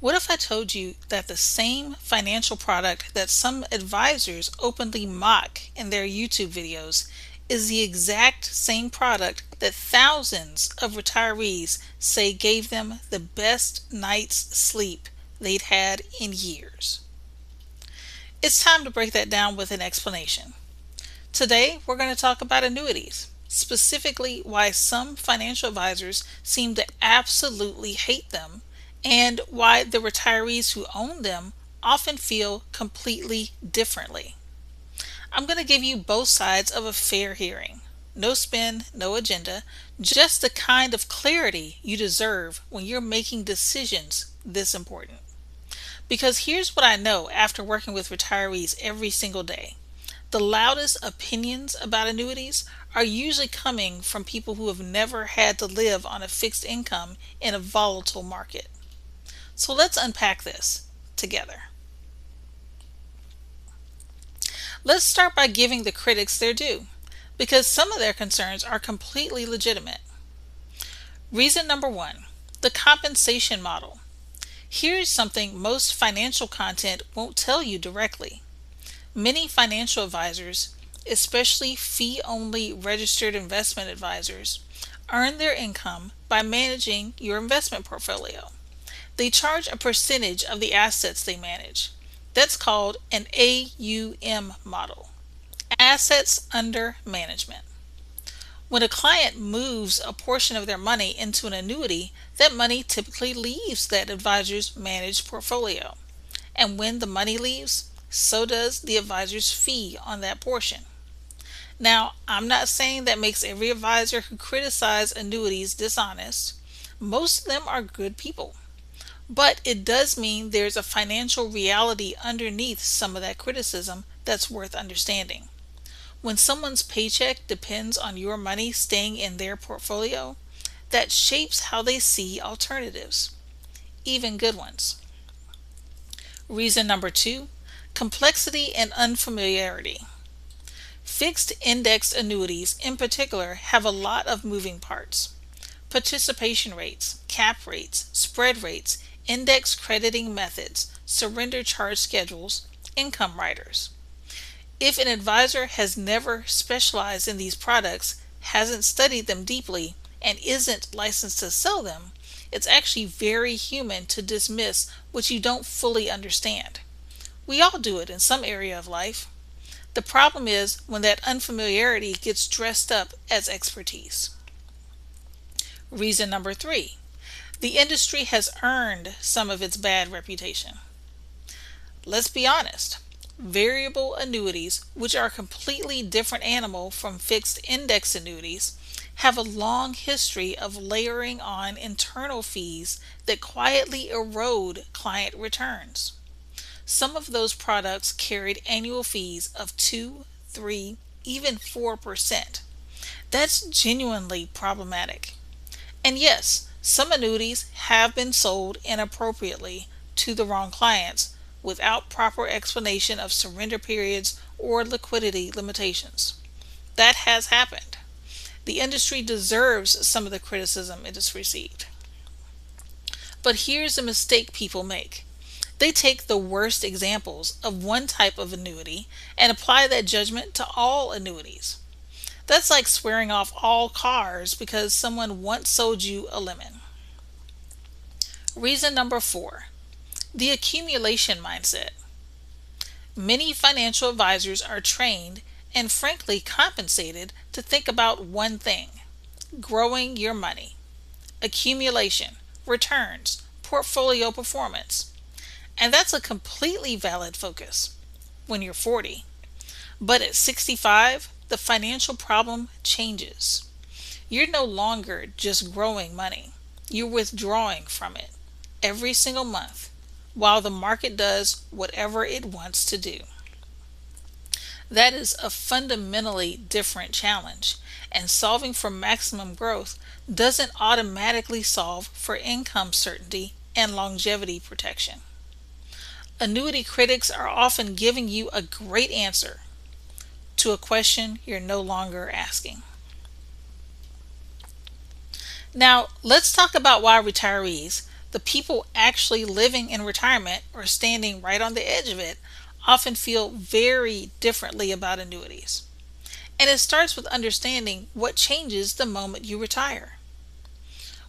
What if I told you that the same financial product that some advisors openly mock in their YouTube videos is the exact same product that thousands of retirees say gave them the best night's sleep they'd had in years? It's time to break that down with an explanation. Today, we're going to talk about annuities, specifically why some financial advisors seem to absolutely hate them and why the retirees who own them often feel completely differently. I'm going to give you both sides of a fair hearing. No spin, no agenda, just the kind of clarity you deserve when you're making decisions this important. Because here's what I know after working with retirees every single day. The loudest opinions about annuities are usually coming from people who have never had to live on a fixed income in a volatile market. So let's unpack this together. Let's start by giving the critics their due, because some of their concerns are completely legitimate. Reason number one, the compensation model. Here's something most financial content won't tell you directly. Many financial advisors, especially fee-only registered investment advisors, earn their income by managing your investment portfolio. They charge a percentage of the assets they manage. That's called an AUM model, assets under management. When a client moves a portion of their money into an annuity, that money typically leaves that advisor's managed portfolio. And when the money leaves, so does the advisor's fee on that portion. Now, I'm not saying that makes every advisor who criticizes annuities dishonest. Most of them are good people. But it does mean there's a financial reality underneath some of that criticism that's worth understanding. When someone's paycheck depends on your money staying in their portfolio, that shapes how they see alternatives, even good ones. Reason number two, complexity and unfamiliarity. Fixed indexed annuities in particular have a lot of moving parts. Participation rates, cap rates, spread rates, index crediting methods, surrender charge schedules, income riders. If an advisor has never specialized in these products, hasn't studied them deeply, and isn't licensed to sell them, it's actually very human to dismiss what you don't fully understand. We all do it in some area of life. The problem is when that unfamiliarity gets dressed up as expertise. Reason number three, the industry has earned some of its bad reputation. Let's be honest. Variable annuities, which are a completely different animal from fixed index annuities, have a long history of layering on internal fees that quietly erode client returns. Some of those products carried annual fees of 2, 3, even 4%. That's genuinely problematic. And yes, some annuities have been sold inappropriately to the wrong clients without proper explanation of surrender periods or liquidity limitations. That has happened. The industry deserves some of the criticism it has received. But here's a mistake people make. They take the worst examples of one type of annuity and apply that judgment to all annuities. That's like swearing off all cars because someone once sold you a lemon. Reason number four, the accumulation mindset. Many financial advisors are trained and frankly compensated to think about one thing: growing your money, accumulation, returns, portfolio performance. And that's a completely valid focus when you're 40. But at 65, the financial problem changes. You're no longer just growing money. You're withdrawing from it every single month while the market does whatever it wants to do. That is a fundamentally different challenge, and solving for maximum growth doesn't automatically solve for income certainty and longevity protection. Annuity critics are often giving you a great answer to a question you're no longer asking. Now, let's talk about why retirees, The people actually living in retirement or standing right on the edge of it often feel very differently about annuities. And it starts with understanding what changes the moment you retire.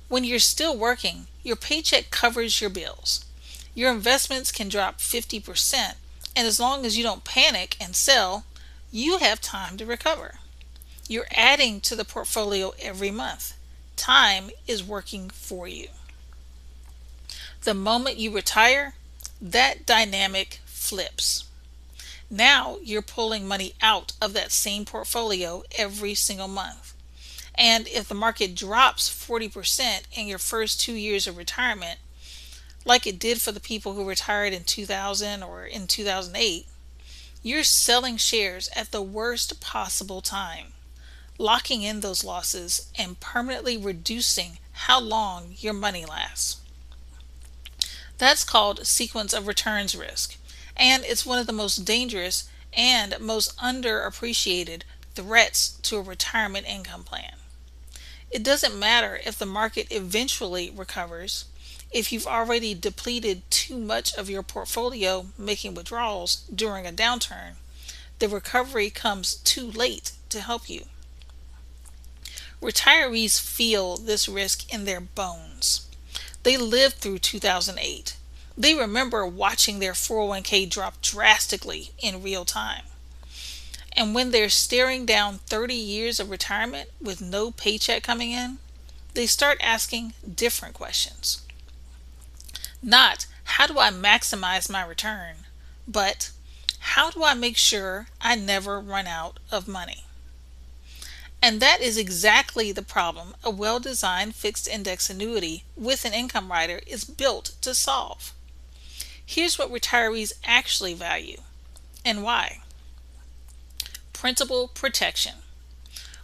When you're still working, your paycheck covers your bills. Your investments can drop 50%, and as long as you don't panic and sell, you have time to recover. You're adding to the portfolio every month. Time is working for you. The moment you retire, that dynamic flips. Now you're pulling money out of that same portfolio every single month. And if the market drops 40% in your first 2 years of retirement, like it did for the people who retired in 2000 or in 2008, you're selling shares at the worst possible time, locking in those losses and permanently reducing how long your money lasts. That's called sequence of returns risk, and it's one of the most dangerous and most underappreciated threats to a retirement income plan. It doesn't matter if the market eventually recovers. If you've already depleted too much of your portfolio making withdrawals during a downturn, the recovery comes too late to help you. Retirees feel this risk in their bones. They lived through 2008. They remember watching their 401k drop drastically in real time. And when they're staring down 30 years of retirement with no paycheck coming in, they start asking different questions. Not, how do I maximize my return? But, how do I make sure I never run out of money? And that is exactly the problem a well-designed fixed index annuity with an income rider is built to solve. Here's what retirees actually value and why. Principal protection.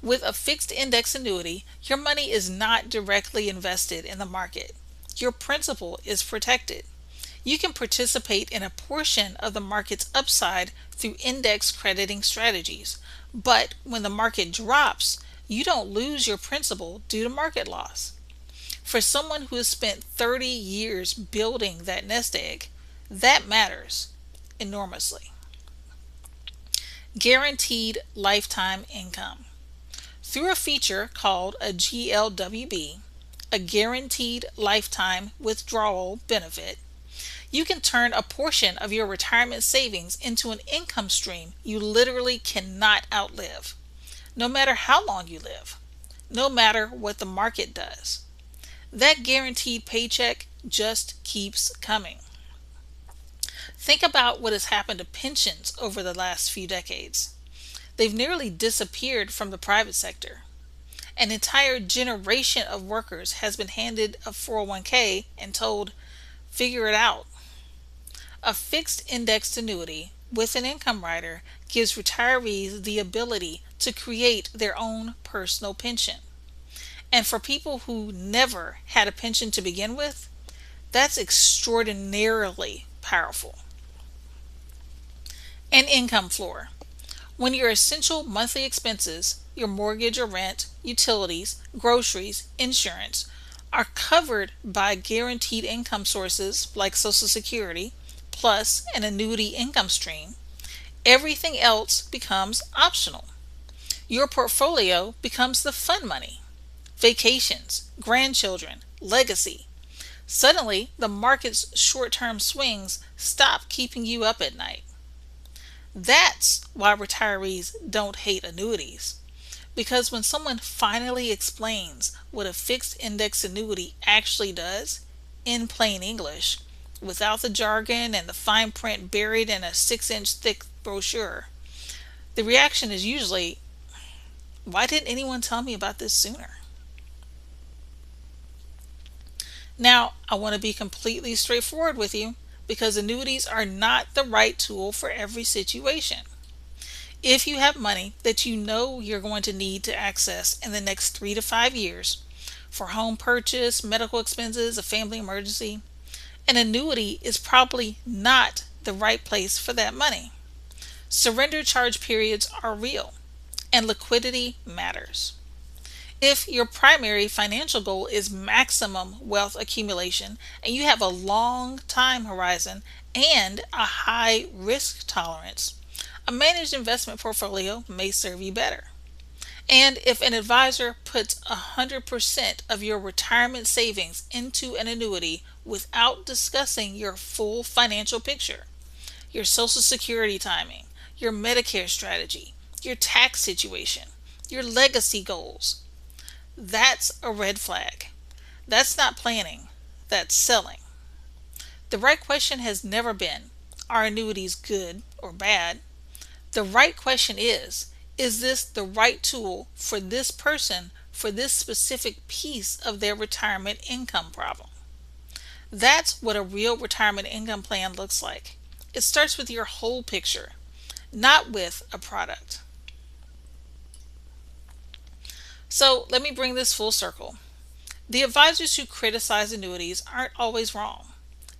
With a fixed index annuity, your money is not directly invested in the market. Your principal is protected. You can participate in a portion of the market's upside through index crediting strategies. But when the market drops, you don't lose your principal due to market loss. For someone who has spent 30 years building that nest egg, that matters enormously. Guaranteed lifetime income. Through a feature called a GLWB, a guaranteed lifetime withdrawal benefit, you can turn a portion of your retirement savings into an income stream you literally cannot outlive, no matter how long you live, no matter what the market does. That guaranteed paycheck just keeps coming. Think about what has happened to pensions over the last few decades. They've nearly disappeared from the private sector. An entire generation of workers has been handed a 401k and told, figure it out. A fixed indexed annuity with an income rider gives retirees the ability to create their own personal pension. And for people who never had a pension to begin with, that's extraordinarily powerful. An income floor. When your essential monthly expenses, your mortgage or rent, utilities, groceries, insurance, are covered by guaranteed income sources like Social Security, plus an annuity income stream, everything else becomes optional. Your portfolio becomes the fun money. Vacations, grandchildren, legacy. Suddenly, the market's short-term swings stop keeping you up at night. That's why retirees don't hate annuities. Because when someone finally explains what a fixed index annuity actually does, in plain English, without the jargon and the fine print buried in a 6-inch thick brochure, the reaction is usually, why didn't anyone tell me about this sooner? Now, I want to be completely straightforward with you because annuities are not the right tool for every situation. If you have money that you know you're going to need to access in the next 3 to 5 years for home purchase, medical expenses, a family emergency, an annuity is probably not the right place for that money. Surrender charge periods are real, and liquidity matters. If your primary financial goal is maximum wealth accumulation and you have a long time horizon and a high risk tolerance, a managed investment portfolio may serve you better. And if an advisor puts 100% of your retirement savings into an annuity without discussing your full financial picture, your Social Security timing, your Medicare strategy, your tax situation, your legacy goals, that's a red flag. That's not planning, that's selling. The right question has never been, are annuities good or bad? The right question is this the right tool for this person for this specific piece of their retirement income problem? That's what a real retirement income plan looks like. It starts with your whole picture, not with a product. So let me bring this full circle. The advisors who criticize annuities aren't always wrong.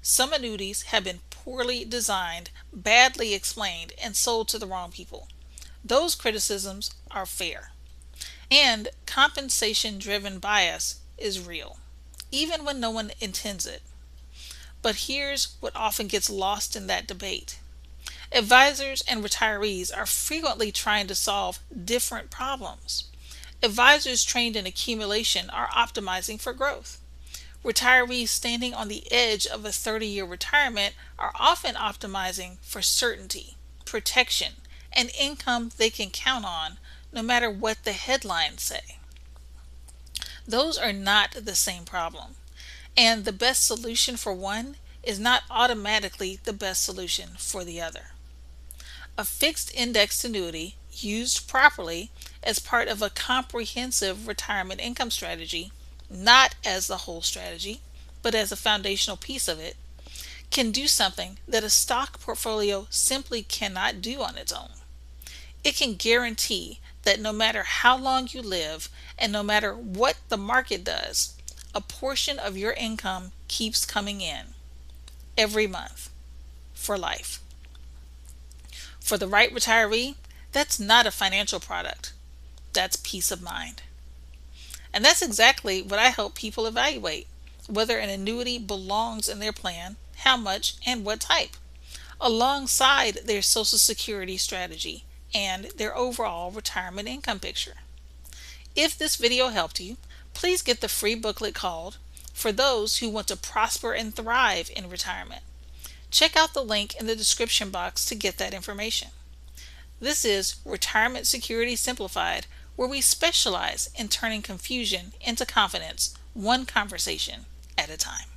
Some annuities have been poorly designed, badly explained, and sold to the wrong people. Those criticisms are fair. And compensation driven bias is real, even when no one intends it. But here's what often gets lost in that debate. Advisors and retirees are frequently trying to solve different problems. Advisors trained in accumulation are optimizing for growth. Retirees standing on the edge of a 30-year retirement are often optimizing for certainty, protection, and income they can count on no matter what the headlines say. Those are not the same problem, and the best solution for one is not automatically the best solution for the other. A fixed indexed annuity used properly as part of a comprehensive retirement income strategy, not as the whole strategy, but as a foundational piece of it, can do something that a stock portfolio simply cannot do on its own. It can guarantee that no matter how long you live and no matter what the market does, a portion of your income keeps coming in every month for life. For the right retiree, that's not a financial product. That's peace of mind. And that's exactly what I help people evaluate whether an annuity belongs in their plan, how much, and what type, alongside their Social Security strategy and their overall retirement income picture. If this video helped you, please get the free booklet called For Those Who Want to Prosper and Thrive in Retirement. Check out the link in the description box to get that information. This is Retirement Security Simplified, where we specialize in turning confusion into confidence, one conversation at a time.